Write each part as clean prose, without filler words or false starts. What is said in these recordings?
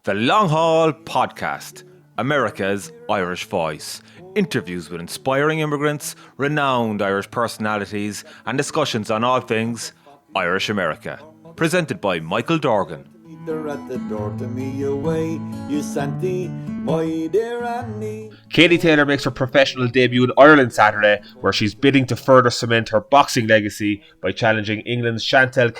The Long Haul Podcast, America's Irish Voice. Interviews with inspiring immigrants, renowned Irish personalities, and discussions on all things Irish America. Presented by Michael Dorgan. Katie Taylor makes her professional debut in Ireland Saturday, where she's bidding to further cement her boxing legacy by challenging England's Chantelle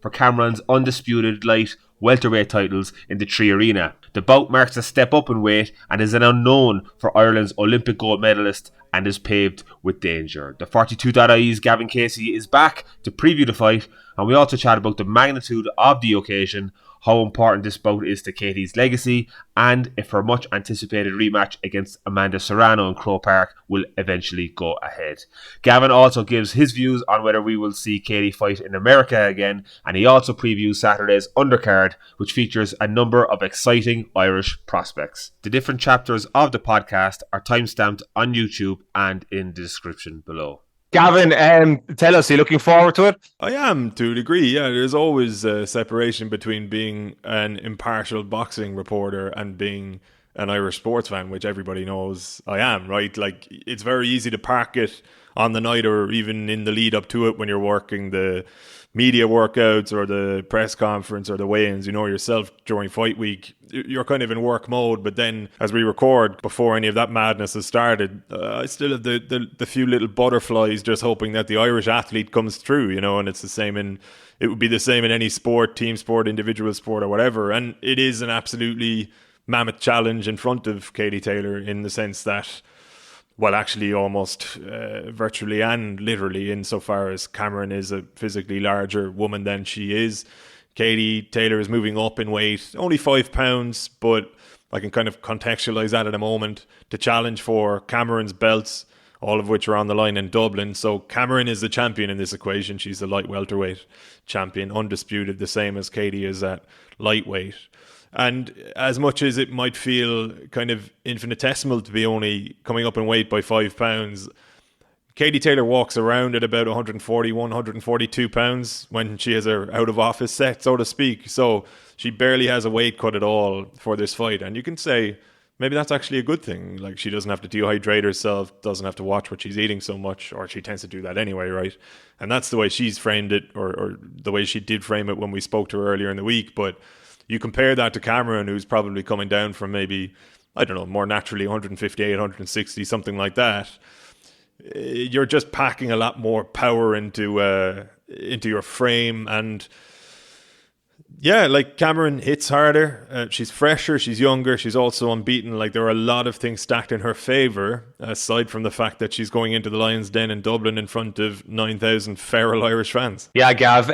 for Cameron's undisputed light welterweight titles in the Three Arena. The bout marks a step up in weight and is an unknown for Ireland's Olympic gold medalist and is paved with danger. The 42.ie's Gavan Casey is back to preview the fight, and we also chat about the magnitude of the occasion, how important this bout is to Katie's legacy, and if her much anticipated rematch against Amanda Serrano in Croke Park will eventually go ahead. Gavan also gives his views on whether we will see Katie fight in America again, and he also previews Saturday's Undercard, which features a number of exciting Irish prospects. The different chapters of the podcast are timestamped on YouTube and in the description below. Gavin, tell us, are you looking forward to it? I am, to a degree, yeah. There's always a separation between being an impartial boxing reporter and being an Irish sports fan, which everybody knows I am, right? Like, it's very easy to park it on the night or even in the lead up to it when you're working the media workouts or the press conference or the weigh-ins. You know yourself, during fight week, you're kind of in work mode. But then as we record, before any of that madness has started, I still have the few little butterflies just hoping that the Irish athlete comes through, you know. And it's the same it would be the same in any sport, team sport, individual sport or whatever. And it is an absolutely mammoth challenge in front of Katie Taylor, in the sense that, well, actually almost virtually and literally, insofar as Cameron is a physically larger woman than she is. Katie Taylor is moving up in weight, only 5 pounds, but I can kind of contextualise that at a moment, to challenge for Cameron's belts, all of which are on the line in Dublin. So Cameron is the champion in this equation. She's the light welterweight champion, undisputed, the same as Katie is at lightweight. And as much as it might feel kind of infinitesimal to be only coming up in weight by 5 pounds, Katie Taylor walks around at about 141, 142 pounds when she has her out of office set, so to speak. So she barely has a weight cut at all for this fight. And you can say maybe that's actually a good thing. Like, she doesn't have to dehydrate herself, doesn't have to watch what she's eating so much, or she tends to do that anyway, right? And that's the way she's framed it, or the way she did frame it when we spoke to her earlier in the week. But you compare that to Cameron, who's probably coming down from maybe, I don't know, more naturally 158, 160, something like that. You're just packing a lot more power into your frame. And yeah, like, Cameron hits harder. She's fresher, she's younger, she's also unbeaten. Like, there are a lot of things stacked in her favour, aside from the fact that she's going into the Lions' Den in Dublin in front of 9,000 feral Irish fans. Yeah, Gav.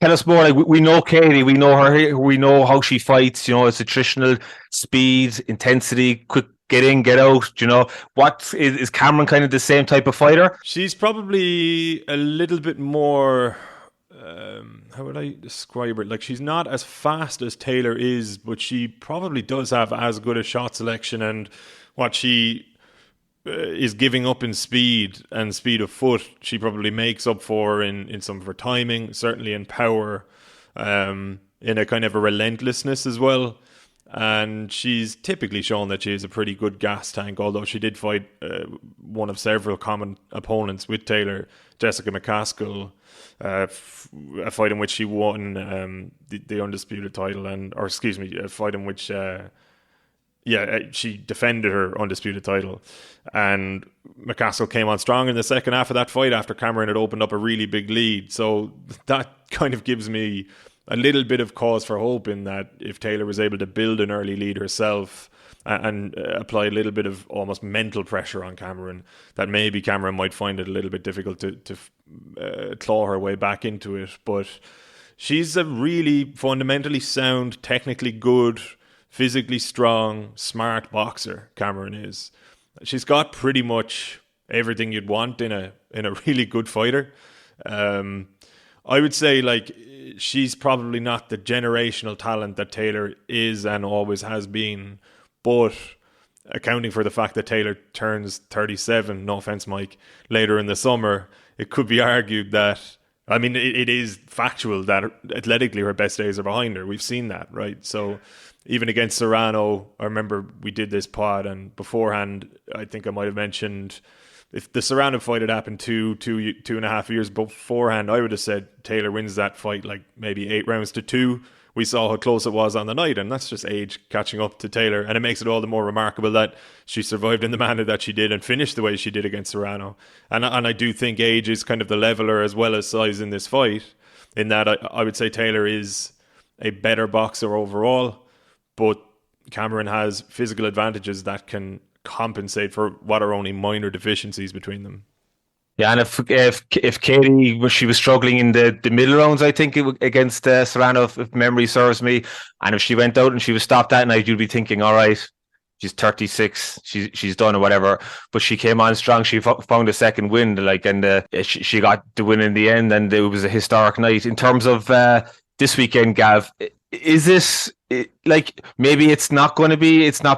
Tell us more. Like, we know Katie, we know her, we know how she fights. You know, it's attritional, speed, intensity, quick get in, get out. You know, what is Cameron kind of the same type of fighter? She's probably a little bit more. How would I describe her? Like, she's not as fast as Taylor is, but she probably does have as good a shot selection, and what she is giving up in speed and speed of foot, she probably makes up for in some of her timing, certainly in power, in a kind of a relentlessness as well. And she's typically shown that she is a pretty good gas tank, although she did fight one of several common opponents with Taylor, Jessica McCaskill, a fight in which she won the undisputed title, a fight in which she defended her undisputed title. And McCaskill came on strong in the second half of that fight after Cameron had opened up a really big lead. So that kind of gives me a little bit of cause for hope, in that if Taylor was able to build an early lead herself and apply a little bit of almost mental pressure on Cameron, that maybe Cameron might find it a little bit difficult to claw her way back into it. But she's a really fundamentally sound, technically good, physically strong, smart boxer. Cameron is. She's got pretty much everything you'd want in a really good fighter. I would say, like, she's probably not the generational talent that Taylor is and always has been, but accounting for the fact that Taylor turns 37, no offense, Mike, later in the summer, it could be argued that I mean, it is factual that athletically her best days are behind her. We've seen that, right? So even against Serrano, I remember we did this pod, and beforehand, I think I might have mentioned if the Serrano fight had happened two and a half years beforehand, I would have said Taylor wins that fight like maybe 8-2. We saw how close it was on the night, and that's just age catching up to Taylor, and it makes it all the more remarkable that she survived in the manner that she did and finished the way she did against Serrano. And I do think age is kind of the leveler as well as size in this fight, in that I would say Taylor is a better boxer overall, but Cameron has physical advantages that can compensate for what are only minor deficiencies between them. Yeah, and if Katie, she was struggling in the middle rounds, I think, against Serrano, if memory serves me, and if she went out and she was stopped that night, you'd be thinking, all right, she's 36, she's done or whatever. But she came on strong. She found a second win, and she got the win in the end, and it was a historic night. In terms of this weekend, Gav, is this maybe it's not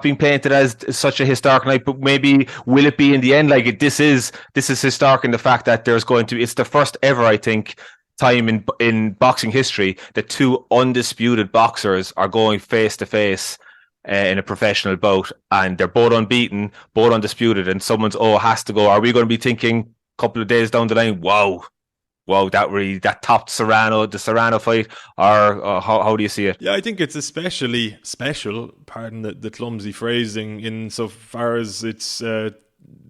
being painted as such a historic night, but maybe will it be in the end? This is historic in the fact that it's the first ever, I think, time in boxing history that two undisputed boxers are going face to face in a professional bout, and they're both unbeaten, both undisputed, and someone's has to go. Are we going to be thinking a couple of days down the line, wow, that topped the Serrano fight, or how do you see it? Yeah, I think it's especially special, pardon the clumsy phrasing, insofar as it's a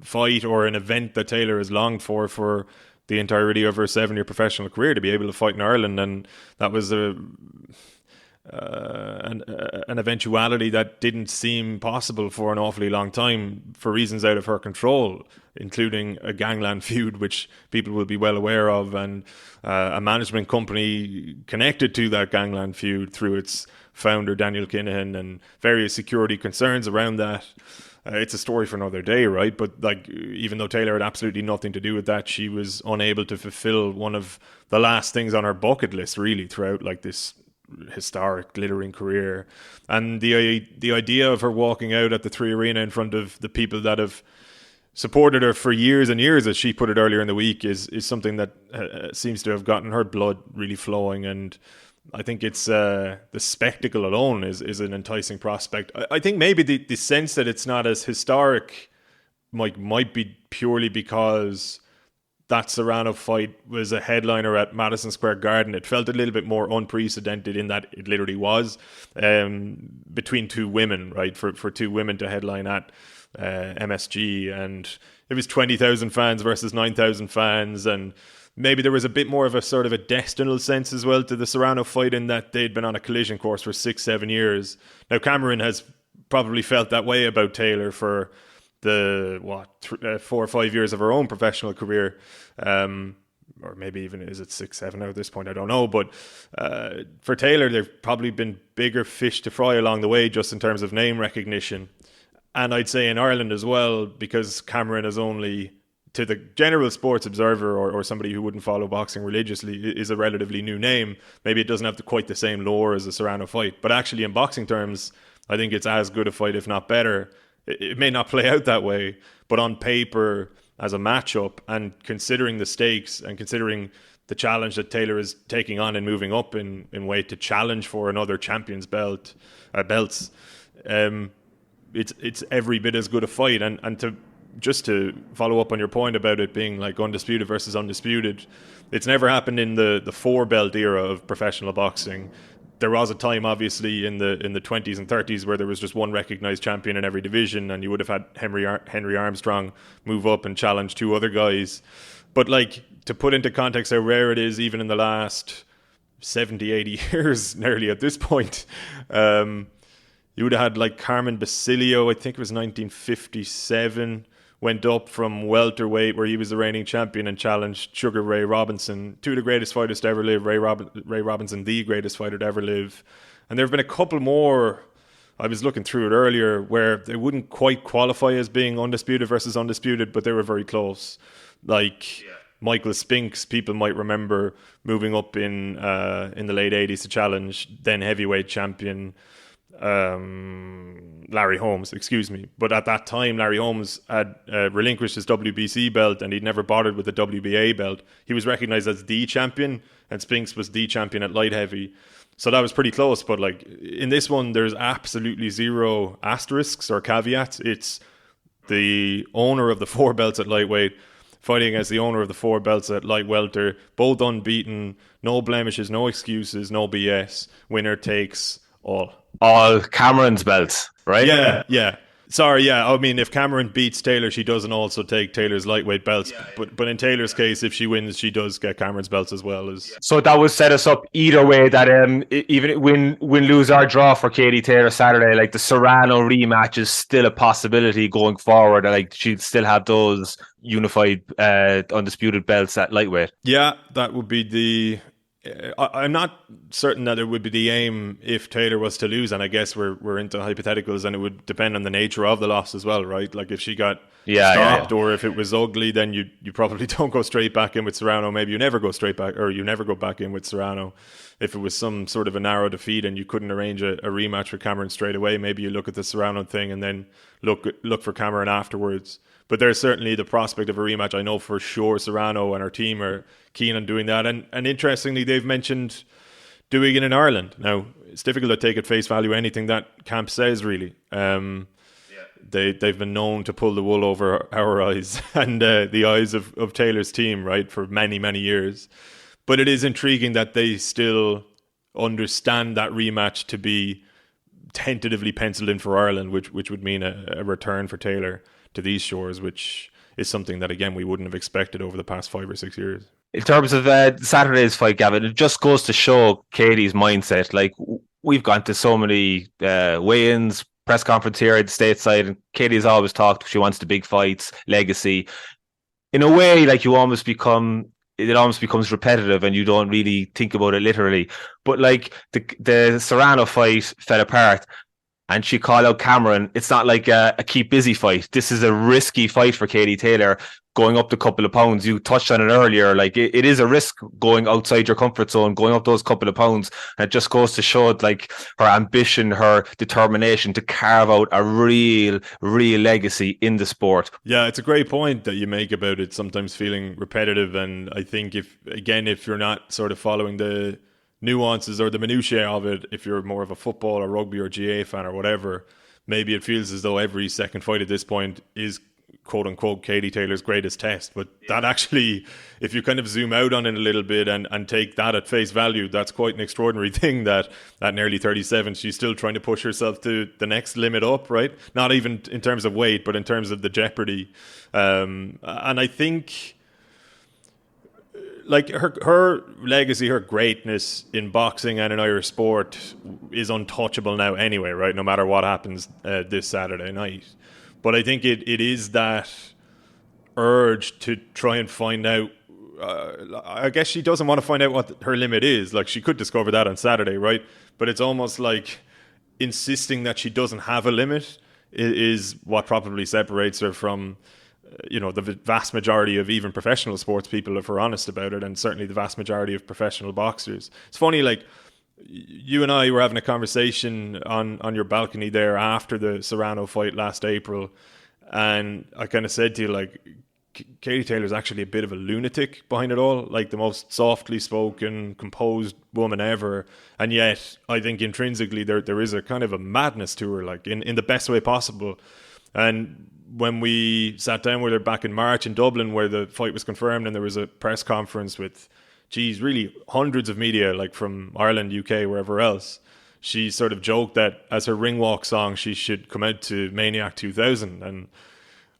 fight or an event that Taylor has longed for the entirety of her 7-year professional career, to be able to fight in Ireland, and that was an eventuality that didn't seem possible for an awfully long time for reasons out of her control, including a gangland feud, which people will be well aware of, and a management company connected to that gangland feud through its founder, Daniel Kinahan, and various security concerns around that. It's a story for another day, right? But even though Taylor had absolutely nothing to do with that, she was unable to fulfill one of the last things on her bucket list, really, throughout this historic, glittering career. And the idea of her walking out at the 3 Arena in front of the people that have supported her for years and years, as she put it earlier in the week, is something that seems to have gotten her blood really flowing. And I think it's the spectacle alone is an enticing prospect. I think maybe the sense that it's not as historic might be purely because that Serrano fight was a headliner at Madison Square Garden. It felt a little bit more unprecedented in that it literally was between two women, right? For two women to headline at MSG, and it was 20,000 fans versus 9,000 fans, and maybe there was a bit more of a sort of a destinal sense as well to the Serrano fight, in that they'd been on a collision course for 6-7 years. Now Cameron has probably felt that way about Taylor for the 4 or 5 years of her own professional career, or maybe even is it 6-7 now at this point, I don't know. But for Taylor, there've probably been bigger fish to fry along the way, just in terms of name recognition. And I'd say in Ireland as well, because Cameron is only, to the general sports observer or somebody who wouldn't follow boxing religiously, is a relatively new name. Maybe it doesn't have quite the same lore as a Serrano fight, but actually in boxing terms, I think it's as good a fight, if not better. It may not play out that way, but on paper, as a matchup, and considering the stakes and considering the challenge that Taylor is taking on and moving up in weight to challenge for another champion's belts, it's every bit as good a fight. And to follow up on your point about it being like undisputed versus undisputed, it's never happened in the 4-belt era of professional boxing. There was a time, obviously, in the 20s and 30s where there was just one recognized champion in every division, and you would have had Henry Armstrong move up and challenge 2 other guys. But to put into context how rare it is, even in the last 70, 80 years, nearly at this point, you would have had Carmen Basilio, I think it was 1957, went up from welterweight, where he was the reigning champion, and challenged Sugar Ray Robinson, 2 of the greatest fighters to ever live. Ray Robinson, the greatest fighter to ever live. And there have been a couple more, I was looking through it earlier, where they wouldn't quite qualify as being undisputed versus undisputed, but they were very close. Michael Spinks, people might remember, moving up in the late 80s to challenge then heavyweight champion Larry Holmes, excuse me. But at that time, Larry Holmes had relinquished his WBC belt and he'd never bothered with the WBA belt. He was recognized as the champion, and Spinks was the champion at light heavy. So that was pretty close. But like in this one, there's absolutely zero asterisks or caveats. It's the owner of the 4 belts at lightweight fighting against the owner of the 4 belts at light welter, both unbeaten, no blemishes, no excuses, no BS. Winner takes all. All Cameron's belts, right? Yeah. Sorry, yeah. I mean, if Cameron beats Taylor, she doesn't also take Taylor's lightweight belts. But in Taylor's case, if she wins, she does get Cameron's belts as well. So that would set us up either way. That even win, lose, or draw for Katie Taylor Saturday, like the Serrano rematch is still a possibility going forward. Like she'd still have those unified, undisputed belts at lightweight. Yeah, that would be the. I'm not certain that it would be the aim if Taylor was to lose, and I guess we're into hypotheticals, and it would depend on the nature of the loss as well, right? Like if she got stopped or if it was ugly, then you probably don't go straight back in with Serrano. Maybe you never go straight back, or you never go back in with Serrano. If it was some sort of a narrow defeat and you couldn't arrange a rematch for Cameron straight away, maybe you look at the Serrano thing and then look for Cameron afterwards. But there's certainly the prospect of a rematch. I know for sure Serrano and her team are keen on doing that. And interestingly, they've mentioned doing it in Ireland. Now, it's difficult to take at face value anything that camp says, really. They've been known to pull the wool over our eyes and the eyes of Taylor's team, right, for many, many years. But it is intriguing that they still understand that rematch to be tentatively penciled in for Ireland, which would mean a return for Taylor to these shores, which is something that, again, we wouldn't have expected over the past 5 or 6 years. In terms of Saturday's fight, Gavin, it just goes to show Katie's mindset. Like, we've gone to so many weigh-ins, press conference here at the stateside, and Katie's always talked, she wants the big fights, legacy. In a way, like, it almost becomes repetitive and you don't really think about it literally. But like the Serrano fight fell apart and she called out Cameron. It's not like a keep busy fight. This is a risky fight for Katie Taylor, going up the couple of pounds. You touched on it earlier. Like it is a risk going outside your comfort zone, going up those couple of pounds. And it just goes to show like her ambition, her determination to carve out a real legacy in the sport. Yeah, it's a great point that you make about it sometimes feeling repetitive. And I think if you're not sort of following the nuances or the minutiae of it, if you're more of a football or rugby or GA fan or whatever, maybe it feels as though every second fight at this point is quote unquote Katie Taylor's greatest test. But that actually, if you kind of zoom out on it a little bit and take that at face value, that's quite an extraordinary thing that at nearly 37 she's still trying to push herself to the next limit up, right? Not even in terms of weight, but in terms of the jeopardy. And I think like her legacy, her greatness in boxing and in Irish sport is untouchable now anyway, right? No matter what happens this Saturday night. But I think it is that urge to try and find out. I guess she doesn't want to find out what her limit is. Like, she could discover that on Saturday, right? But it's almost like insisting that she doesn't have a limit is what probably separates her from the vast majority of even professional sports people, if we're honest about it, and certainly the vast majority of professional boxers. It's funny, like, you and I were having a conversation on your balcony there after the Serrano fight last April, and I kind of said to you, like, Katie Taylor's actually a bit of a lunatic behind it all, like the most softly spoken, composed woman ever, and yet I think intrinsically there is a kind of a madness to her, like in the best way possible. And when we sat down with her back in March in Dublin, where the fight was confirmed, and there was a press conference with, really hundreds of media, like from Ireland, UK, wherever else, she sort of joked that as her ring walk song, she should come out to Maniac 2000. And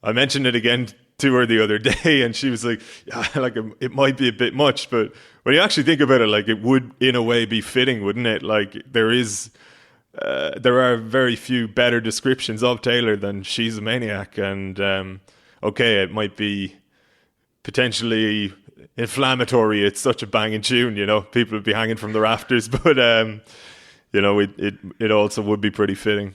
I mentioned it again to her the other day, and she was like, yeah, like it might be a bit much, but when you actually think about it, like, it would in a way be fitting, wouldn't it? Like, there are very few better descriptions of Taylor than she's a maniac. And okay, it might be potentially inflammatory. It's such a banging tune, people would be hanging from the rafters, but it also would be pretty fitting.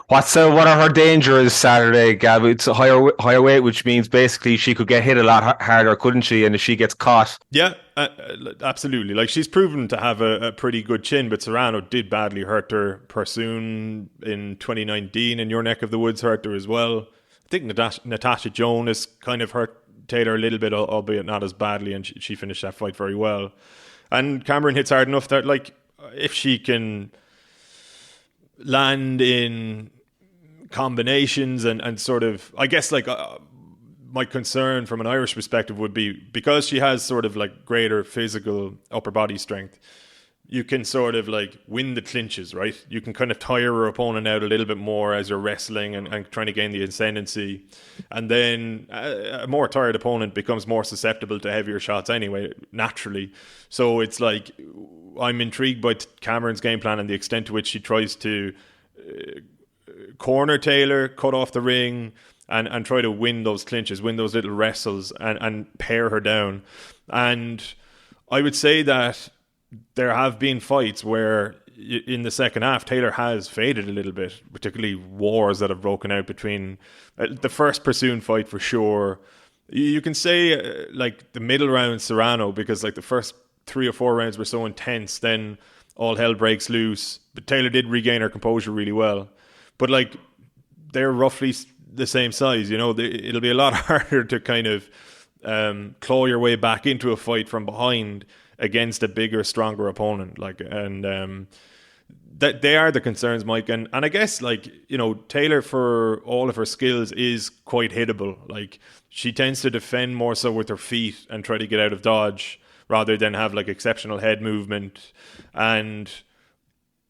What are her dangers Saturday, Gav? It's a higher weight, which means basically she could get hit a lot harder, couldn't she? And if she gets caught, Yeah, absolutely. Like, she's proven to have a pretty good chin, but Serrano did badly hurt her. Pursoon in 2019 in your neck of the woods hurt her as well. I think Natasha Jonas kind of hurt Taylor a little bit, albeit not as badly, and she finished that fight very well. And Cameron hits hard enough that, like, if she can land in combinations and sort of, I guess, like, my concern from an Irish perspective would be, because she has sort of like greater physical upper body strength, you can sort of like win the clinches, right? You can kind of tire her opponent out a little bit more as you're wrestling and trying to gain the ascendancy. And then a more tired opponent becomes more susceptible to heavier shots anyway, naturally. So it's like, I'm intrigued by Cameron's game plan and the extent to which she tries to corner Taylor, cut off the ring, and try to win those clinches, win those little wrestles, and pare her down. And I would say that there have been fights where in the second half Taylor has faded a little bit, particularly wars that have broken out between the first Pursoon fight for sure. You can say like the middle round Serrano, because like the first 3 or 4 rounds were so intense, then all hell breaks loose. But Taylor did regain her composure really well. But like, they're roughly the same size, you know. It'll be a lot harder to kind of claw your way back into a fight from behind against a bigger, stronger opponent. Like, and that they are the concerns, Mike. And I guess, like, you know, Taylor, for all of her skills, is quite hittable. Like, she tends to defend more so with her feet and try to get out of dodge rather than have like exceptional head movement. And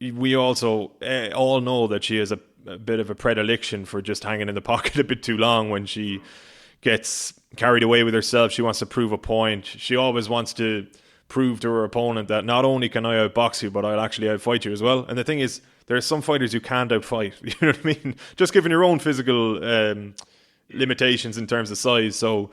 we also all know that she has a bit of a predilection for just hanging in the pocket a bit too long. When she gets carried away with herself, she wants to prove a point. She always wants to prove to her opponent that not only can I outbox you, but I'll actually outfight you as well. And the thing is, there are some fighters you can't outfight. You know what I mean? Just given your own physical limitations in terms of size. So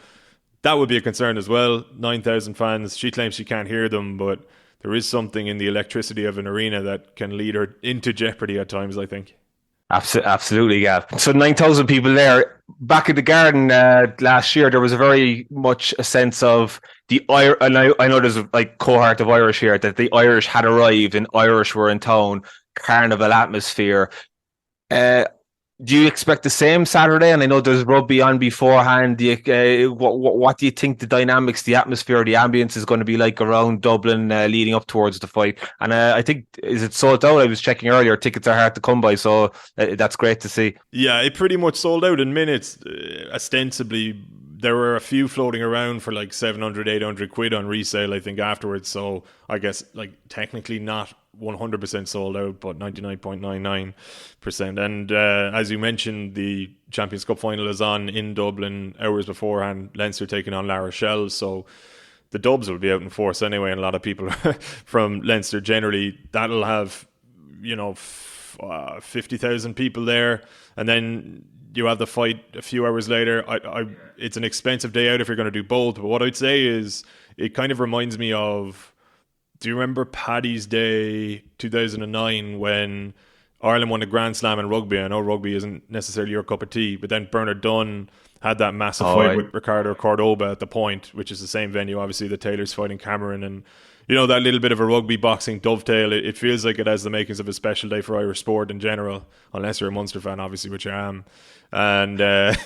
that would be a concern as well. 9,000 fans. She claims she can't hear them, but there is something in the electricity of an arena that can lead her into jeopardy at times, I think. Absolutely, Gav. So 9,000 people there. Back at the Garden last year, there was a very much a sense of the Irish, and I know there's like cohort of Irish here, that the Irish had arrived and Irish were in town, carnival atmosphere. Do you expect the same Saturday? And I know there's rugby on beforehand. What do you think the dynamics, the atmosphere, the ambience is going to be like around Dublin leading up towards the fight? And I think, is it sold out? I was checking earlier. Tickets are hard to come by, so that's great to see. Yeah, it pretty much sold out in minutes. Ostensibly, there were a few floating around for like 700, 800 quid on resale, I think, afterwards. So I guess like technically not 100% sold out, but 99.99%. And as you mentioned, the Champions Cup final is on in Dublin hours beforehand. Leinster taking on La Rochelle, so the Dubs will be out in force anyway, and a lot of people from Leinster generally. That'll have, you know, 50,000 people there, and then you have the fight a few hours later. It's an expensive day out if you're going to do both, but what I'd say is it kind of reminds me of, do you remember Paddy's Day 2009 when Ireland won the Grand Slam in rugby? I know rugby isn't necessarily your cup of tea, but then Bernard Dunn had that massive fight with Ricardo Cordoba at the Point, which is the same venue, obviously, that Taylor's fighting Cameron. And, you know, that little bit of a rugby boxing dovetail, it feels like it has the makings of a special day for Irish sport in general, unless you're a Munster fan, obviously, which I am. And and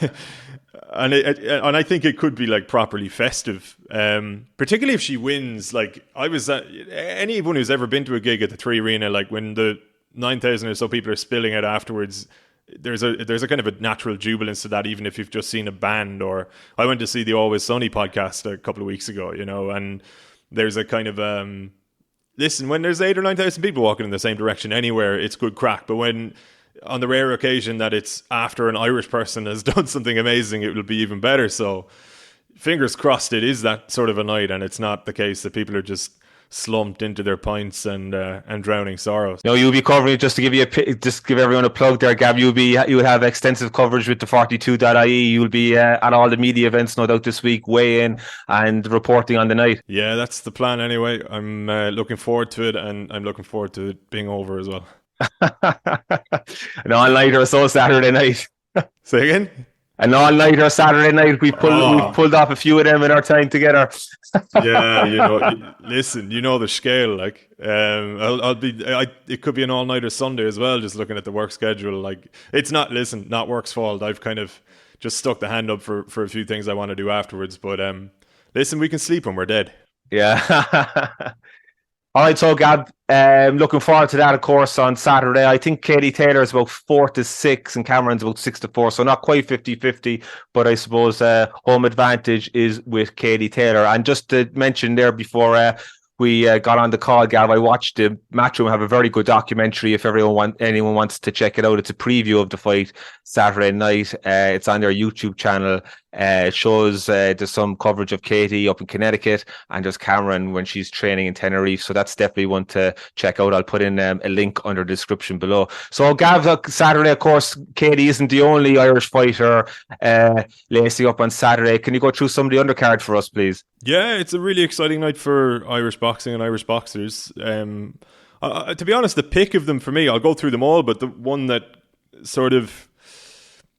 I think it could be like properly festive, particularly if she wins. Like, I was anyone who's ever been to a gig at the Three Arena, like when the 9,000 or so people are spilling out afterwards, there's a kind of a natural jubilance to that, even if you've just seen a band. Or I went to see the Always Sunny podcast a couple of weeks ago, you know, and there's a kind of listen, when there's 8,000 or 9,000 people walking in the same direction anywhere, it's good crack. But when, on the rare occasion that it's after an Irish person has done something amazing, it will be even better. So fingers crossed it is that sort of a night, and it's not the case that people are just slumped into their pints and drowning sorrows. No, you'll be covering, just to give give everyone a plug there, Gav. You'll have extensive coverage with the 42.ie. You'll be at all the media events, no doubt, this week, weigh in and reporting on the night. Yeah, that's the plan anyway. I'm looking forward to it, and I'm looking forward to it being over as well. An all-nighter or so Saturday night. Say again? An all-nighter Saturday night. We've pulled off a few of them in our time together. Yeah, listen, the scale. Like, it could be an all-nighter Sunday as well. Just looking at the work schedule, like it's not work's fault. I've kind of just stuck the hand up for a few things I want to do afterwards. But listen, we can sleep when we're dead. Yeah. All right, so Gab, looking forward to that, of course, on Saturday. I think Katie Taylor is about 4-6 and Cameron's about 6-4, so not quite 50-50, but I suppose home advantage is with Katie Taylor. And just to mention there before we got on the call, Gav, I watched the Matchroom have a very good documentary if anyone wants to check it out. It's a preview of the fight Saturday night. It's on their YouTube channel. It shows there's some coverage of Katie up in Connecticut and there's Cameron when she's training in Tenerife. So that's definitely one to check out. I'll put in a link under the description below. So Gav, Saturday, of course, Katie isn't the only Irish fighter lacing up on Saturday. Can you go through some of the undercard for us, please? Yeah, it's a really exciting night for Irish boxing and Irish boxers. To be honest, the pick of them for me, I'll go through them all, but the one that sort of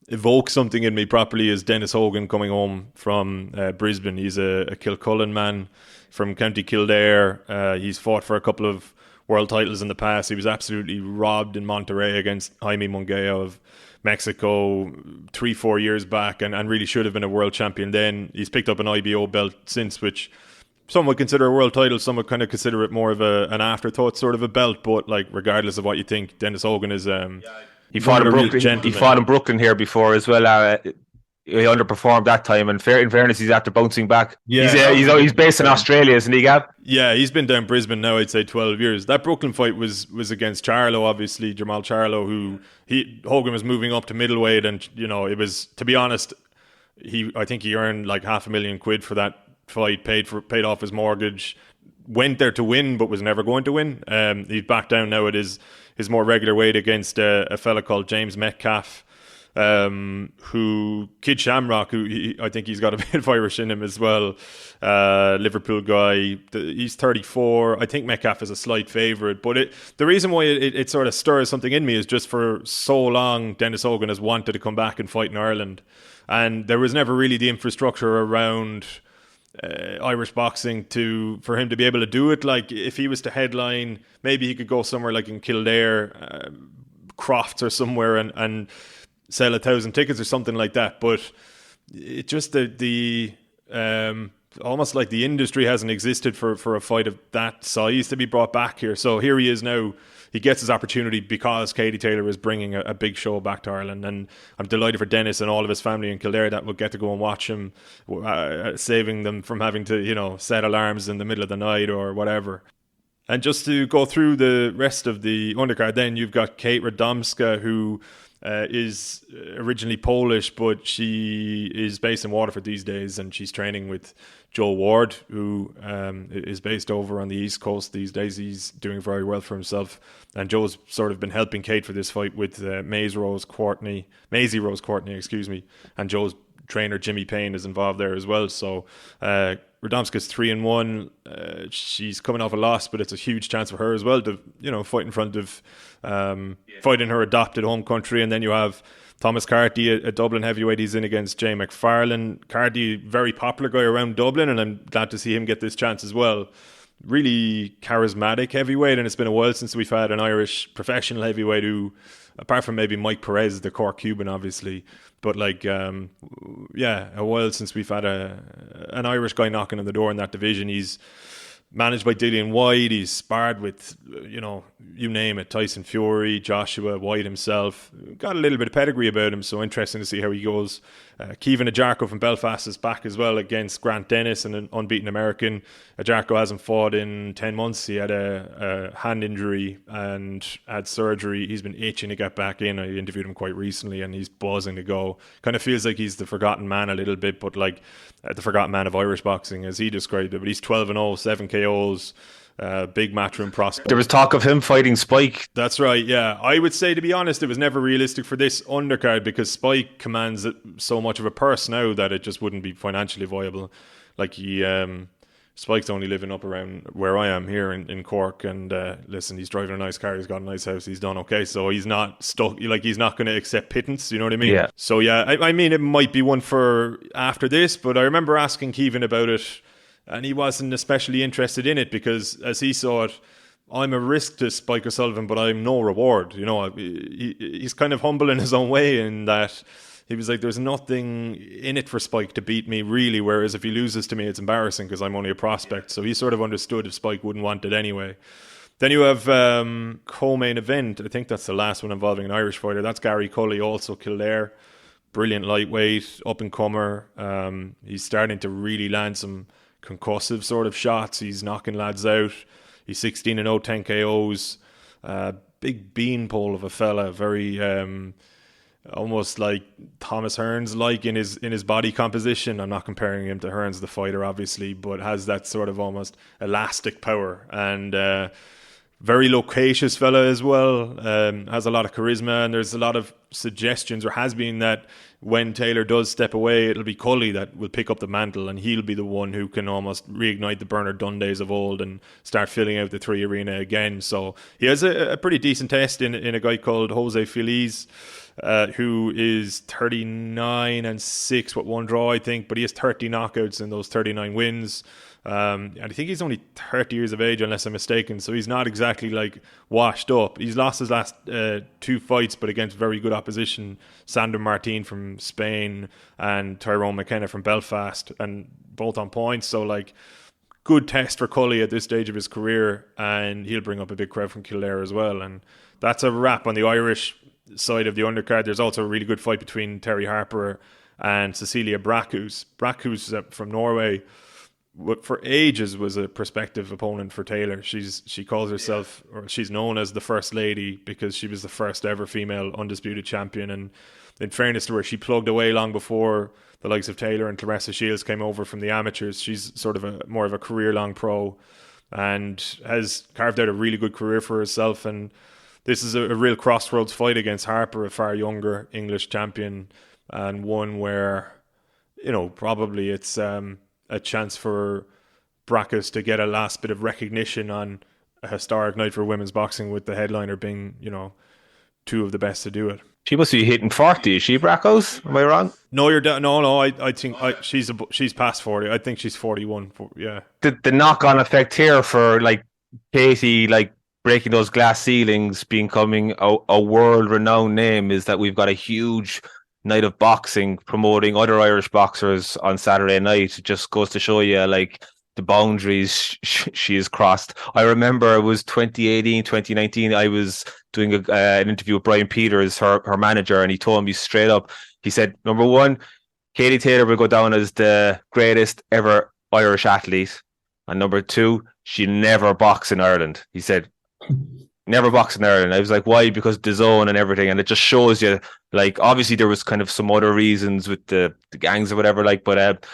evokes something in me properly is Dennis Hogan coming home from Brisbane. He's a Kilcullen man from County Kildare. He's fought for a couple of world titles in the past. He was absolutely robbed in Monterrey against Jaime Munguia of Mexico 3-4 years back and really should have been a world champion then. He's picked up an IBO belt since, which some would consider a world title, some would kind of consider it more of an afterthought sort of a belt, but like regardless of what you think, Dennis Hogan is he fought in Brooklyn. He fought in Brooklyn here before as well. He underperformed that time, and in fairness, he's after bouncing back. Yeah, he's based in Australia, isn't he, Gab? Yeah, he's been down Brisbane now, I'd say 12 years. That Brooklyn fight was against Charlo, obviously, Jamal Charlo, who Hogan was moving up to middleweight, and it was, to be honest, I think he earned like $500,000 for that fight, paid off his mortgage, went there to win, but was never going to win. He's back down now at his more regular weight against a fella called James Metcalf. Who Kid Shamrock, I think he's got a bit of Irish in him as well. Liverpool guy. He's 34. I think Metcalf is a slight favourite, but the reason why it sort of stirs something in me is just for so long Dennis Hogan has wanted to come back and fight in Ireland, and there was never really the infrastructure around Irish boxing for him to be able to do it. Like if he was to headline, maybe he could go somewhere like in Kildare, Crofts or somewhere and sell 1,000 tickets or something like that. But it just the almost like the industry hasn't existed for a fight of that size to be brought back here. So here he is now. He gets his opportunity because Katie Taylor is bringing a big show back to Ireland, and I'm delighted for Dennis and all of his family in Kildare that will get to go and watch him, saving them from having to set alarms in the middle of the night or whatever. And just to go through the rest of the undercard, then you've got Kate Radomska, who is originally Polish, but she is based in Waterford these days, and she's training with Joe Ward, who is based over on the East Coast these days. He's doing very well for himself, and Joe's sort of been helping Kate for this fight with Maisie Rose Courtney, and Joe's trainer Jimmy Payne is involved there as well. So Radomska's 3-1. She's coming off a loss, but it's a huge chance for her as well to fight in front of fight in her adopted home country. And then you have Thomas Carty, a Dublin heavyweight. He's in against Jay McFarlane. Carty, very popular guy around Dublin, and I'm glad to see him get this chance as well. Really charismatic heavyweight, and it's been a while since we've had an Irish professional heavyweight who, apart from maybe Mike Perez, the Cork Cuban, obviously, but a while since we've had an Irish guy knocking on the door in that division. He's managed by Dillian White. He's sparred with, you name it, Tyson Fury, Joshua, White himself. Got a little bit of pedigree about him, so interesting to see how he goes. Kevin Ajarko from Belfast is back as well against Grant Dennis, an unbeaten American. Ajarko hasn't fought in 10 months. He had a hand injury and had surgery. He's been itching to get back in. I interviewed him quite recently, and he's buzzing to go. Kind of feels like he's the forgotten man a little bit, but like the forgotten man of Irish boxing, as he described it. But he's 12-0, 7 KOs. Big matchroom prospect. There was talk of him fighting Spike. That's right, yeah. I would say, to be honest, it was never realistic for this undercard because Spike commands so much of a purse now that it just wouldn't be financially viable. Like he Spike's only living up around where I am here in Cork, and listen, he's driving a nice car, he's got a nice house, he's done okay, so he's not stuck, like he's not going to accept pittance, you know what I mean? Yeah. So yeah, I mean, it might be one for after this, but I remember asking Keevan about it, and he wasn't especially interested in it, because as he saw it, I'm a risk to Spike O'Sullivan, but I'm no reward. You know, he's kind of humble in his own way, in that he was like, there's nothing in it for Spike to beat me, really, whereas if he loses to me, it's embarrassing because I'm only a prospect. So he sort of understood if Spike wouldn't want it anyway. Then you have co-main event. I think that's the last one involving an Irish fighter. That's Gary Cully, also Kildare. Brilliant lightweight, up-and-comer. He's starting to really land some concussive sort of shots. He's knocking lads out. He's 16-0, 10 KOs. Big beanpole of a fella. Very... almost like Thomas Hearns, like in his body composition. I'm not comparing him to Hearns the fighter, obviously, but has that sort of almost elastic power, and very loquacious fella as well. Has a lot of charisma, and there's a lot of suggestions, or has been, that when Taylor does step away, it'll be Cully that will pick up the mantle, and he'll be the one who can almost reignite the Bernard Dunn days of old and start filling out the 3 arena again. So he has a pretty decent test in a guy called Jose Feliz, who is 39-6 with 1 draw, I think, but he has 30 knockouts in those 39 wins. And I think he's only 30 years of age, unless I'm mistaken, so he's not exactly like washed up. He's lost his last 2 fights, but against very good opposition, Sander Martin from Spain and Tyrone McKenna from Belfast, and both on points. So like, good test for Cully at this stage of his career, and he'll bring up a big crowd from Kildare as well. And that's a wrap on the Irish side of the undercard. There's also a really good fight between Terry Harper and Cecilia Brækhus. Brækhus from Norway, for ages was a prospective opponent for Taylor. She calls herself, or she's known as, the First Lady, because she was the first ever female undisputed champion. And in fairness to her, she plugged away long before the likes of Taylor and Claressa Shields came over from the amateurs. She's sort of more of a career-long pro, and has carved out a really good career for herself. And this is a real crossroads fight against Harper, a far younger English champion, and one where, you know, probably it's a chance for Brækhus to get a last bit of recognition on a historic night for women's boxing, with the headliner being, you know, 2 of the best to do it. She must be hitting 40. Is she, Brækhus? Am I wrong? No, you're no. I think she's past 40. I think she's 41. Yeah. The knock-on effect here for like Katie, like breaking those glass ceilings, becoming a world-renowned name, is that we've got a huge night of boxing promoting other Irish boxers on Saturday night. It just goes to show you, like, the boundaries she has crossed. I remember it was 2018, 2019. I was doing an interview with Brian Peters, her manager, and he told me straight up, he said, number 1, Katie Taylor will go down as the greatest ever Irish athlete. And number 2, she'll never box in Ireland. He said, never box in Ireland. I was like, why? Because the zone and everything. And it just shows you, like, obviously there was kind of some other reasons with the gangs or whatever, like, but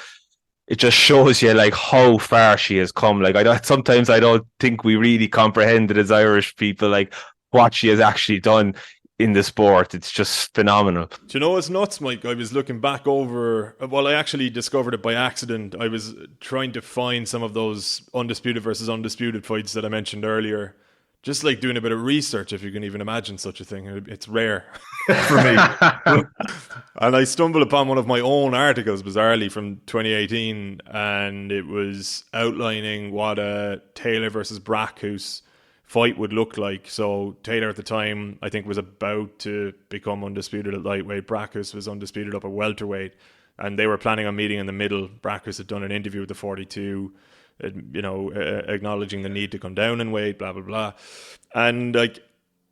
it just shows you, like, how far she has come. Like, sometimes I don't think we really comprehended as Irish people, like, what she has actually done in the sport. It's just phenomenal. Do you know what's nuts, Mike? I was looking back over, well, I actually discovered it by accident. I was trying to find some of those undisputed versus undisputed fights that I mentioned earlier. Just like doing a bit of research, if you can even imagine such a thing. It's rare for me. And I stumbled upon one of my own articles, bizarrely, from 2018, and it was outlining what a Taylor versus Brækhus fight would look like. So Taylor at the time, I think, was about to become undisputed at lightweight. Brækhus was undisputed up at welterweight, and they were planning on meeting in the middle. Brækhus had done an interview with the 42, you know, acknowledging the need to come down in weight, blah, blah, blah. And like,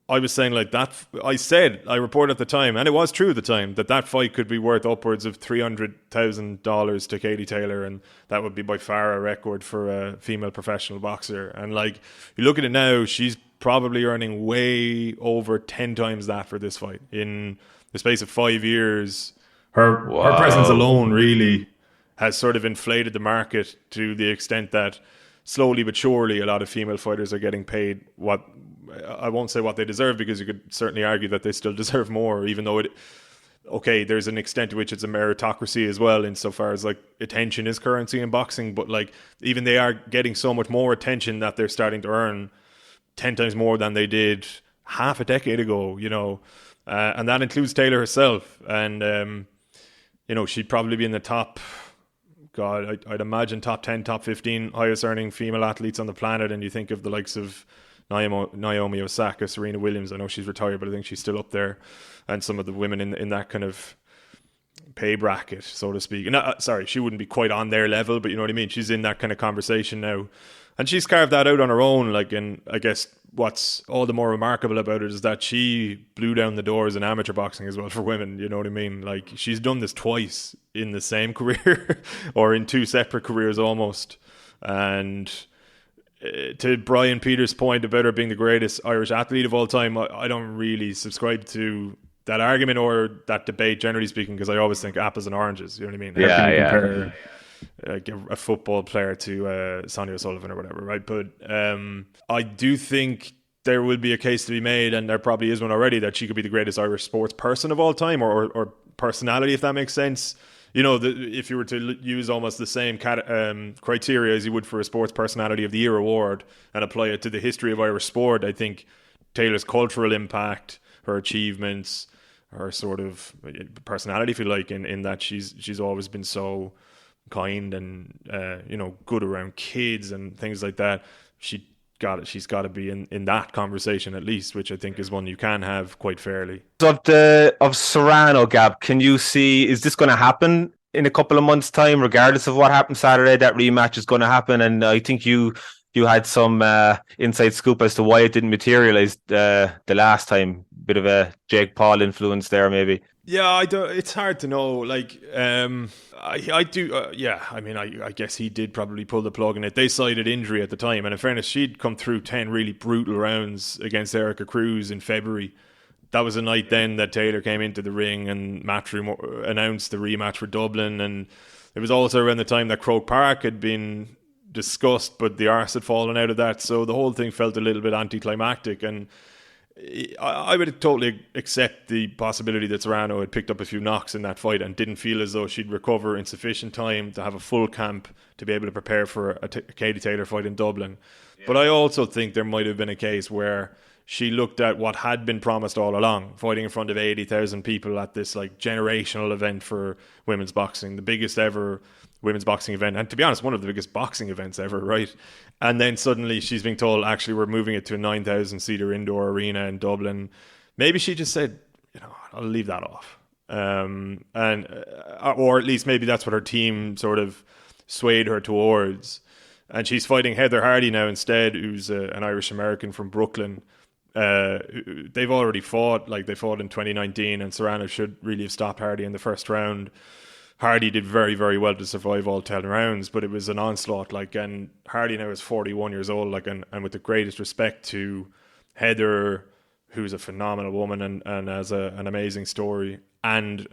I was saying, like, that, I reported at the time, and it was true at the time, that fight could be worth upwards of $300,000 to Katie Taylor, and that would be by far a record for a female professional boxer. And like, you look at it now, she's probably earning way over 10 times that for this fight. In the space of 5 years, her presence alone really has sort of inflated the market to the extent that slowly but surely a lot of female fighters are getting paid what, I won't say what they deserve, because you could certainly argue that they still deserve more, even though okay, there's an extent to which it's a meritocracy as well, insofar as like attention is currency in boxing, but like even they are getting so much more attention that they're starting to earn 10 times more than they did half a decade ago, and that includes Taylor herself. And she'd probably be in the top, God, I'd imagine top 10, top 15 highest earning female athletes on the planet. And you think of the likes of Naomi Osaka, Serena Williams. I know she's retired, but I think she's still up there. And some of the women in that kind of pay bracket, so to speak. Sorry, she wouldn't be quite on their level, but you know what I mean? She's in that kind of conversation now. And she's carved that out on her own. And I guess what's all the more remarkable about it is that she blew down the doors in amateur boxing as well for women. You know what I mean? Like, she's done this twice in the same career or in two separate careers almost. And to Brian Peters' point about her being the greatest Irish athlete of all time, I don't really subscribe to that argument or that debate, generally speaking, because I always think apples and oranges. You know what I mean? How can you compare a football player to Sonia O'Sullivan or whatever, right? But I do think there will be a case to be made, and there probably is one already, that she could be the greatest Irish sports person of all time, or personality, if that makes sense. If you were to use almost the same criteria as you would for a Sports Personality of the Year award and apply it to the history of Irish sport, I think Taylor's cultural impact, her achievements, her sort of personality, if you like, in that she's always been so kind and good around kids and things like that. She's got to be in that conversation at least, which I think is one you can have quite fairly. Of Serrano, Gab, can you see, is this going to happen in a couple of months' time, regardless of what happens Saturday? That rematch is going to happen, and I think you had some inside scoop as to why it didn't materialize the last time. Bit of a Jake Paul influence there, maybe. Yeah, it's hard to know. Like, I do. Yeah, I mean, I guess he did probably pull the plug in it. They cited injury at the time, and in fairness, she'd come through 10 really brutal rounds against Erica Cruz in February. That was a night then that Taylor came into the ring and Matchroom announced the rematch for Dublin, and it was also around the time that Croke Park had been discussed, but the arse had fallen out of that, so the whole thing felt a little bit anticlimactic. And I would totally accept the possibility that Serrano had picked up a few knocks in that fight and didn't feel as though she'd recover in sufficient time to have a full camp to be able to prepare for a Katie Taylor fight in Dublin. Yeah. But I also think there might have been a case where she looked at what had been promised all along, fighting in front of 80,000 people at this like generational event for women's boxing, the biggest ever women's boxing event, and to be honest, one of the biggest boxing events ever, right? And then suddenly she's being told, actually, we're moving it to a 9,000-seater indoor arena in Dublin. Maybe she just said, I'll leave that off. Or at least maybe that's what her team sort of swayed her towards. And she's fighting Heather Hardy now instead, who's an Irish-American from Brooklyn. They've already fought, they fought in 2019, and Serrano should really have stopped Hardy in the first round. Hardy did very, very well to survive all 10 rounds, but it was an onslaught. And Hardy now is 41 years old, and with the greatest respect to Heather, who's a phenomenal woman and has an amazing story and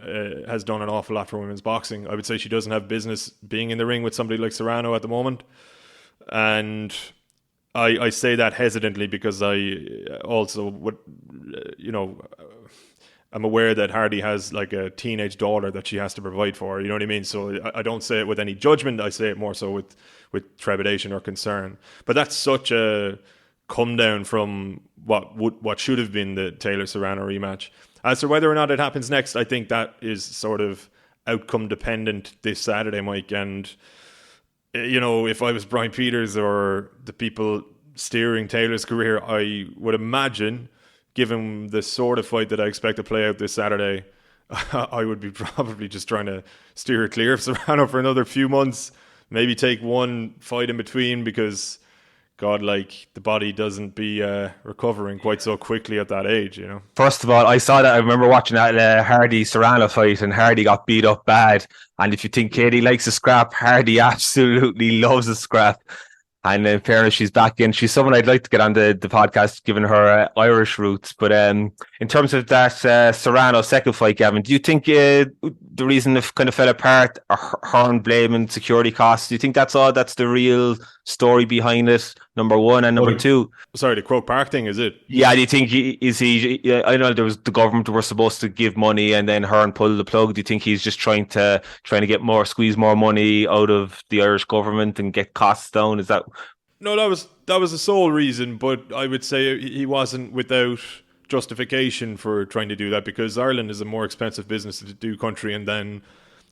has done an awful lot for women's boxing. I would say she doesn't have business being in the ring with somebody like Serrano at the moment. And I say that hesitantly because I also would, I'm aware that Hardy has a teenage daughter that she has to provide for, you know what I mean? So I don't say it with any judgment, I say it more so with trepidation or concern. But that's such a come down from what should have been the Taylor Serrano rematch. As to whether or not it happens next, I think that is sort of outcome dependent this Saturday, Mike. And, if I was Brian Peters or the people steering Taylor's career, I would imagine, given the sort of fight that I expect to play out this Saturday, I would be probably just trying to steer her clear of Serrano for another few months. Maybe take one fight in between because, God, the body doesn't be recovering quite so quickly at that age, First of all, I remember watching that Hardy-Serrano fight, and Hardy got beat up bad. And if you think Katie likes a scrap, Hardy absolutely loves a scrap. And in fairness, she's back in. She's someone I'd like to get on the podcast, given her Irish roots. But in terms of that Serrano second fight, Gavin, do you think the reason it kind of fell apart? Hearn blaming security costs. Do you think that's all? That's the real story behind it. Number one, and number two. Sorry, the Croke Park thing, is it? Yeah, do you think I know there was the government were supposed to give money, and then Hearn pulled the plug. Do you think he's just trying to squeeze more money out of the Irish government and get costs down? Is that? No, that was the sole reason, but I would say he wasn't without justification for trying to do that, because Ireland is a more expensive business to do country and then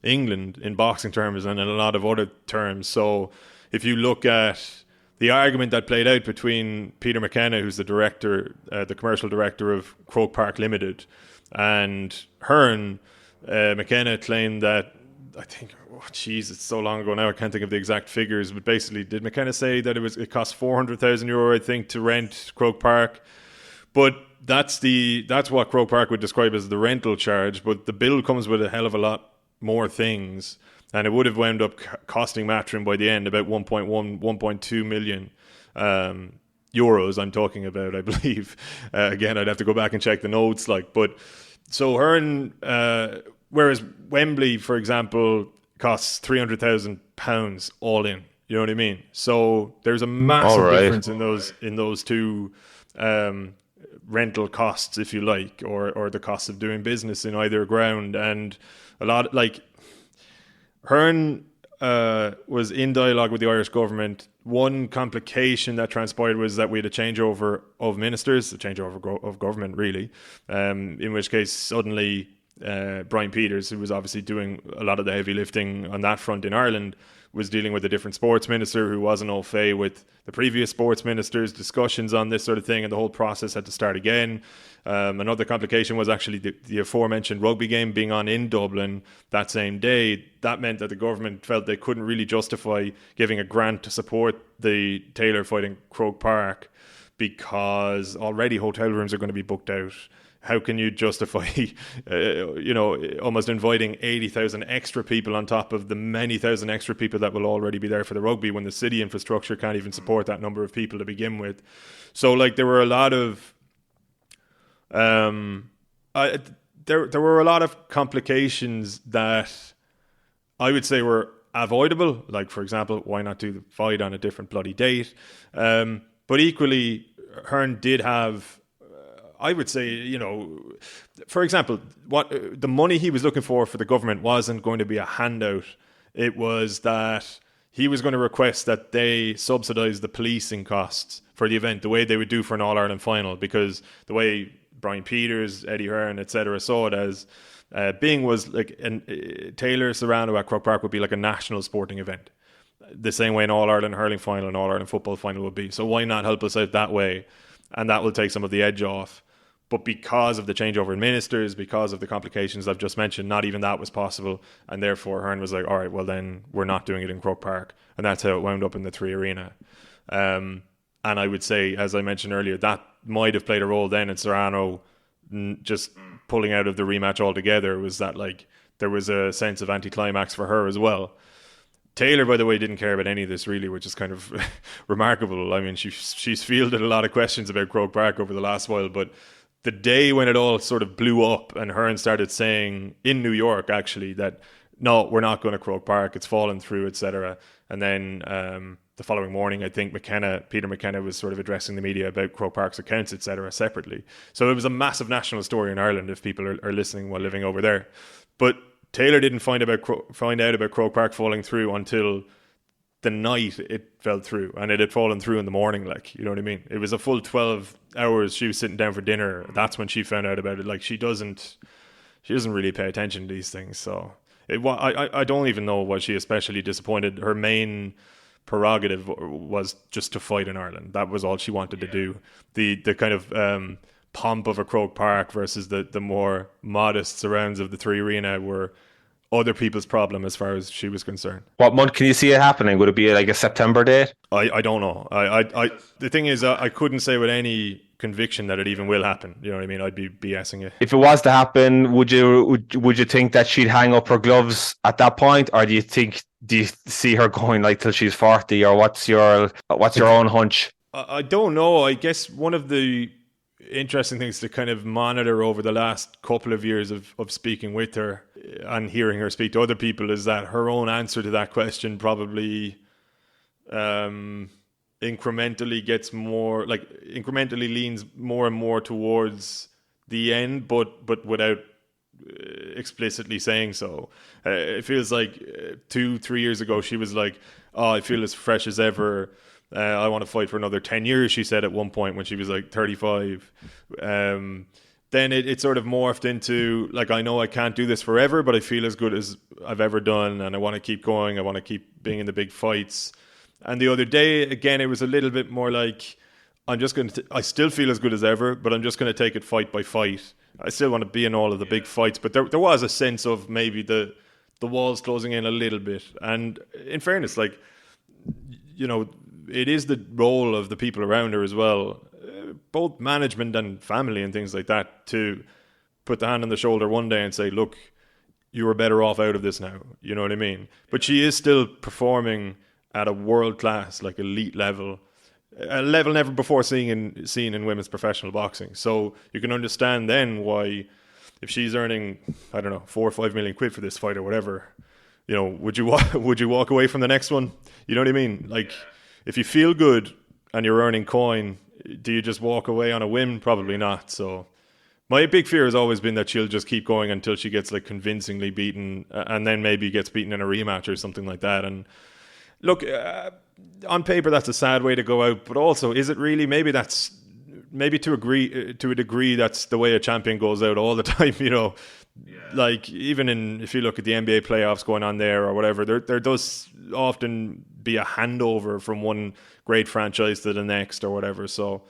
England in boxing terms and in a lot of other terms. So if you look at the argument that played out between Peter McKenna, who's the director, the commercial director of Croke Park Limited, and Hearn, McKenna claimed that, I think, it's so long ago now, I can't think of the exact figures, but basically, did McKenna say that it cost €400,000, I think, to rent Croke Park? But that's what Croke Park would describe as the rental charge, but the bill comes with a hell of a lot more things, and it would have wound up costing Matchroom by the end about 1.2 million euros. I'm talking about, I believe. Again, I'd have to go back and check the notes. But so Hearn, whereas Wembley, for example, costs £300,000 all in. You know what I mean? So there's a massive difference in those two rental costs, if you like, or the cost of doing business in either ground. And a lot, like, Hearn was in dialogue with the Irish government. One complication that transpired was that we had a changeover of ministers, a changeover of government, really, in which case suddenly Brian Peters, who was obviously doing a lot of the heavy lifting on that front in Ireland, was dealing with a different sports minister who wasn't au fait with the previous sports ministers, discussions on this sort of thing, and the whole process had to start again. Another complication was actually the aforementioned rugby game being on in Dublin that same day. That meant that the government felt they couldn't really justify giving a grant to support the Taylor fighting Croke Park, because already hotel rooms are going to be booked out. How can you justify, almost inviting 80,000 extra people on top of the many thousand extra people that will already be there for the rugby, when the city infrastructure can't even support that number of people to begin with? So, there were a lot of, there were a lot of complications that I would say were avoidable. Like, for example, why not do the fight on a different bloody date? But equally, Hearn did have, I would say, for example, what the money he was looking for the government wasn't going to be a handout. It was that he was going to request that they subsidise the policing costs for the event, the way they would do for an All-Ireland final, because the way Brian Peters, Eddie Hearn, etc. saw it as being was like Taylor Serrano at Croke Park would be like a national sporting event, the same way an All-Ireland hurling final and All-Ireland football final would be. So why not help us out that way? And that will take some of the edge off. But because of the changeover in ministers, because of the complications I've just mentioned, not even that was possible. And therefore, Hearn was like, all right, well, then we're not doing it in Croke Park. And that's how it wound up in the Three Arena. And I would say, as I mentioned earlier, that might have played a role then in Serrano just pulling out of the rematch altogether, was that there was a sense of anticlimax for her as well. Taylor, by the way, didn't care about any of this really, which is kind of remarkable. I mean, she's fielded a lot of questions about Croke Park over the last while, but the day when it all sort of blew up and Hearn started saying in New York, actually, that no, we're not going to Croke Park, it's fallen through, etc. And then the following morning, I think Peter McKenna was sort of addressing the media about Croke Park's accounts, etc., separately. So it was a massive national story in Ireland if people are listening while living over there. But Taylor didn't find out about Croke Park falling through until the night it fell through, and it had fallen through in the morning, you know what I mean? It was a full 12 hours she was sitting down for dinner. That's when she found out about it. She doesn't really pay attention to these things. So I don't even know why she especially disappointed. Her main prerogative was just to fight in Ireland. That was all she wanted to do. The kind of pomp of a Croke Park versus the more modest surrounds of the Three Arena were other people's problem as far as she was concerned. What month can you see it happening? Would it be like a September date? I don't know. The thing is, I couldn't say with any conviction that it even will happen. You know what I mean? I'd be BSing it. If it was to happen, would you think that she'd hang up her gloves at that point, or do you see her going till she's 40, or what's your own hunch? I don't know. I guess one of the interesting things to kind of monitor over the last couple of years of speaking with her and hearing her speak to other people, is that her own answer to that question probably incrementally leans more and more towards the end, but without explicitly saying so. It feels like 2-3 years ago she was like, "Oh, I feel as fresh as ever. I want to fight for another 10 years," she said at one point when she was like 35. Then it sort of morphed into like, I know I can't do this forever, but I feel as good as I've ever done, and I want to keep going. I want to keep being in the big fights. And the other day, again, it was a little bit more like, I still feel as good as ever, but I'm just going to take it fight by fight. I still want to be in all of the big fights, but there was a sense of maybe the walls closing in a little bit. And in fairness, like, you know, it is the role of the people around her as well, both management and family and things like that, to put the hand on the shoulder one day and say, look, you are better off out of this now. You know what I mean? But she is still performing at a world-class, like elite level, a level never before seen in women's professional boxing. So you can understand then why, if she's earning, I don't know, 4 or 5 million quid for this fight or whatever, you know, would you walk away from the next one? You know what I mean? Like, if you feel good and you're earning coin, do you just walk away on a whim? Probably not. So my big fear has always been that she'll just keep going until she gets like convincingly beaten, and then maybe gets beaten in a rematch or something like that. And look, on paper that's a sad way to go out, but also, is it really? Maybe to a degree that's the way a champion goes out all the time, you know. Yeah. Like, even if you look at the NBA playoffs going on there or whatever, there does often be a handover from one great franchise to the next or whatever. So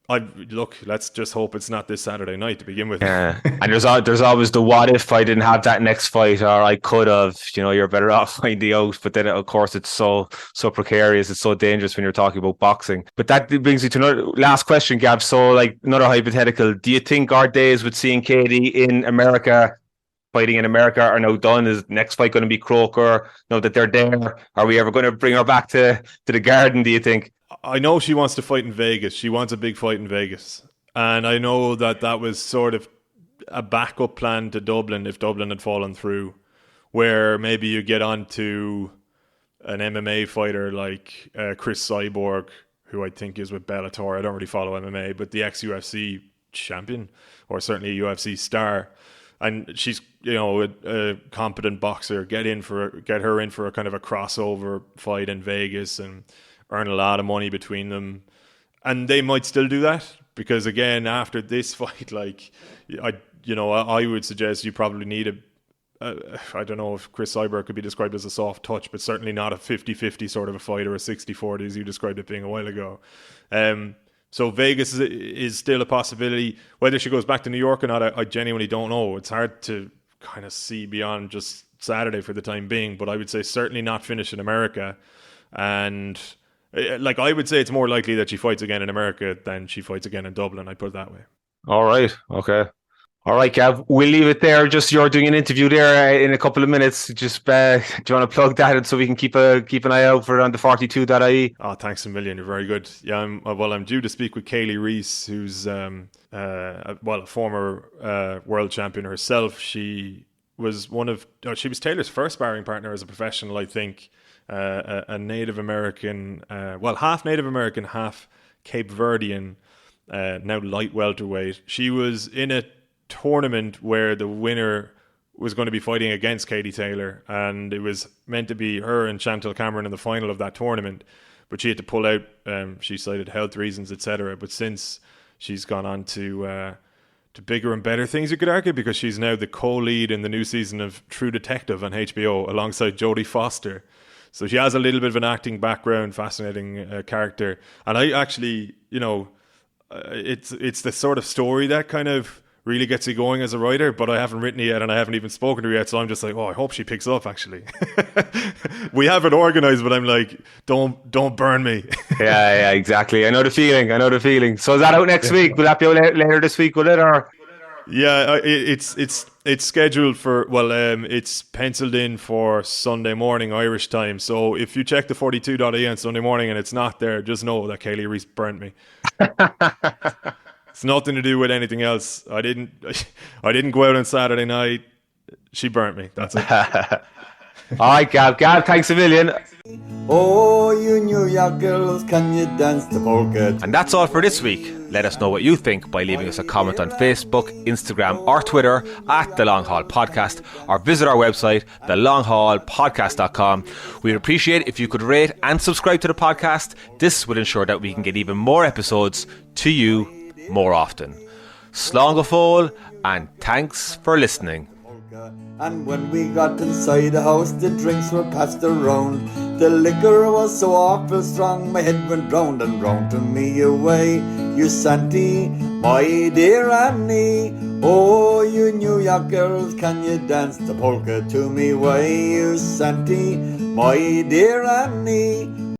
let's just hope it's not this Saturday night to begin with. Yeah, and there's always the what if I didn't have that next fight, or I could have. You know, you're better off finding out. But then, of course, it's so precarious. It's so dangerous when you're talking about boxing. But that brings me to another last question, Gav. So, like, another hypothetical. Do you think our days with seeing Katie in America, fighting in America, are now done? Is next fight going to be Croke, or now that they're there, are we ever going to bring her back to the Garden, do you think? I know she wants to fight in Vegas. She wants a big fight in Vegas. And I know that was sort of a backup plan to Dublin if Dublin had fallen through, where maybe you get onto an MMA fighter like Chris Cyborg, who I think is with Bellator. I don't really follow MMA, but the ex-UFC champion, or certainly a UFC star. And she's, you know, a competent boxer. Get her in for a kind of a crossover fight in Vegas and earn a lot of money between them. And they might still do that, because again, after this fight, like, I would suggest you probably need I don't know if Chris Cyborg could be described as a soft touch, but certainly not a 50-50 sort of a fight, or a 60-40 as you described it being a while ago. So Vegas is still a possibility. Whether she goes back to New York or not, I genuinely don't know. It's hard to kind of see beyond just Saturday for the time being, but I would say certainly not finish in America. And like, I would say it's more likely that she fights again in America than she fights again in Dublin. I'd put it that way. All right. Okay. All right, Gav. We'll leave it there. Just, you're doing an interview there in a couple of minutes. Just do you want to plug that so we can keep an eye out for it on the 42.ie? Oh, thanks a million. You're very good. Yeah, I'm due to speak with Kaylee Reese, who's a former world champion herself. She was she was Taylor's first sparring partner as a professional, I think. A Native American, half Native American, half Cape Verdean, now light welterweight. She was in a tournament where the winner was going to be fighting against Katie Taylor, and it was meant to be her and Chantelle Cameron in the final of that tournament, but she had to pull out. She cited health reasons, etc. But since, she's gone on to bigger and better things, you could argue, because she's now the co-lead in the new season of True Detective on HBO alongside Jodie Foster. So she has a little bit of an acting background, fascinating character. And I actually, it's the sort of story that kind of really gets you going as a writer, but I haven't written it yet and I haven't even spoken to her yet. So I'm just like, I hope she picks up, actually. We have it organised, but I'm like, don't burn me. Yeah, exactly. I know the feeling. So is that out next week? Will that be out later this week, will it? Or? Yeah, it's scheduled for, it's penciled in for Sunday morning Irish time. So if you check the 42.ie on Sunday morning and it's not there, just know that Kaylee Reese burnt me. It's nothing to do with anything else. I didn't go out on Saturday night. She burnt me. That's it. All right, Gav, thanks a million. Oh, you New York girls, can you dance the polka? And that's all for this week. Let us know what you think by leaving us a comment on Facebook, Instagram or Twitter at The Long Haul Podcast, or visit our website, thelonghaulpodcast.com. We'd appreciate if you could rate and subscribe to the podcast. This would ensure that we can get even more episodes to you more often. Slán go fóill, and thanks for listening. And when we got inside the house, the drinks were passed around. The liquor was so awful strong, my head went round and round to me away. You Santy, my dear Annie. Oh, you New York girls, can you dance the polka to me way? You Santy, my dear Annie.